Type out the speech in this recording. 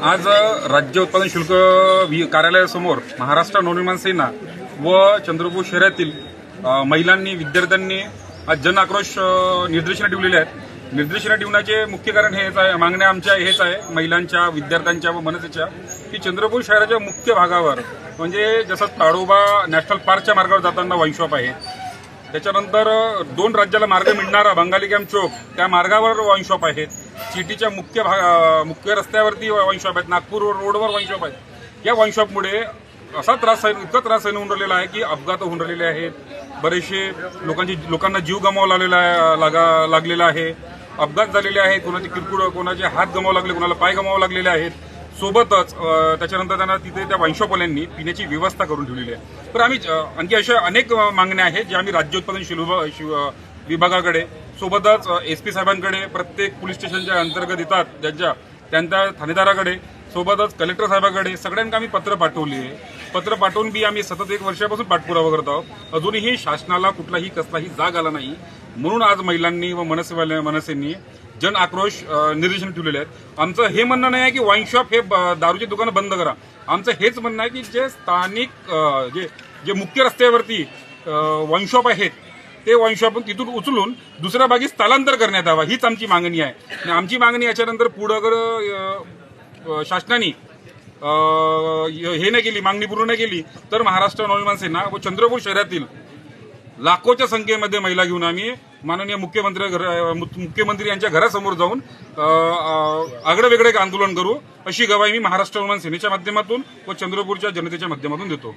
आज राज्य उत्पादन शुल्क कार्यालयासमोर महाराष्ट्र नवनिर्माण सेना व चंद्रपूर शहरातील महिलांनी विद्यार्थ्यांनी आज जन आक्रोश निदर्शनं ठेवलेली आहेत। निदर्शनं ठेवण्याचे मुख्य कारण हेच आहे, मागण्या आमच्या हेच आहे महिलांच्या, विद्यार्थ्यांच्या व मनसेच्या, की चंद्रपूर शहराच्या मुख्य भागावर म्हणजे जसं ताडोबा नॅशनल पार्कच्या मार्गावर जाताना वाईन शॉप आहे, त्याच्यानंतर दोन राज्याला मार्ग मिळणारा बंगाली कॅम्प चौक त्या मार्गावर वाईन शॉप आहेत, सिटीच्या मुख्य रस्त्यावरती वाईन शॉप आहेत, नागपूर रोडवर वाईन शॉप आहेत। या वाईन शॉपमुळे असा त्रास इतका त्रास होऊन राहिलेला आहे की अपघात होऊन राहिलेले आहेत, बरेचसे लोकांना जीव गमावा लागलेला आहे, अपघात झालेले आहेत, कोणाचे किरकोळ, कोणाचे हात गमावा लागले, कोणाला पाय गमावा लागलेले आहेत। सोबतच त्याच्यानंतर त्यांना तिथे त्या वाईन शॉपवाल्यांनी पिण्याची व्यवस्था करून ठेवलेली आहे। तर आम्ही आणखी अशा अनेक मागण्या आहेत ज्या आम्ही राज्य उत्पादन शुल्क विभागाकडे, सोबतच एसपी साहेबांकडे, प्रत्येक पोलीस स्टेशनच्या अंतर्गत येतात त्यांच्या ठाणेदाराकडे, सोबतच कलेक्टर साहेबांकडे सगळ्यांना आम्ही पत्र पाठवली आहे। पत्र पाठवून बी आम्ही सतत 1 वर्षापासून पाठपुरावा करत आहोत। अजूनही शासनाला कसलाही जाग आला नाही, म्हणून आज महिलांनी व मनसेंनी जन आक्रोश निदर्शन ठेवलेले आहेत। आमचं हे म्हणणं नाही आहे की वाईन शॉप हे दारूची दुकानं बंद करा, आमचं हेच म्हणणं आहे की जे स्थानिक जे मुख्य रस्त्यावरती वाईन शॉप आहेत ते वाईन शॉप तिथून उचलून दुसऱ्या भागी स्थलांतर करण्यात यावा, हीच आमची मागणी आहे। आणि आमची मागणी याच्यानंतर पुढे अगर शासनाने हे नाही केली, मागणी पूर्ण नाही केली, तर महाराष्ट्र नवनिर्माण सेना व चंद्रपूर शहरातील लाखोच्या संख्येमध्ये महिला घेऊन आम्ही माननीय मुख्यमंत्री यांच्या घरासमोर जाऊन आगळं वेगळं आंदोलन करू, अशी ग्वाही मी महाराष्ट्र नवनिर्माण सेनेच्या माध्यमातून व चंद्रपूरच्या जनतेच्या माध्यमातून देतो।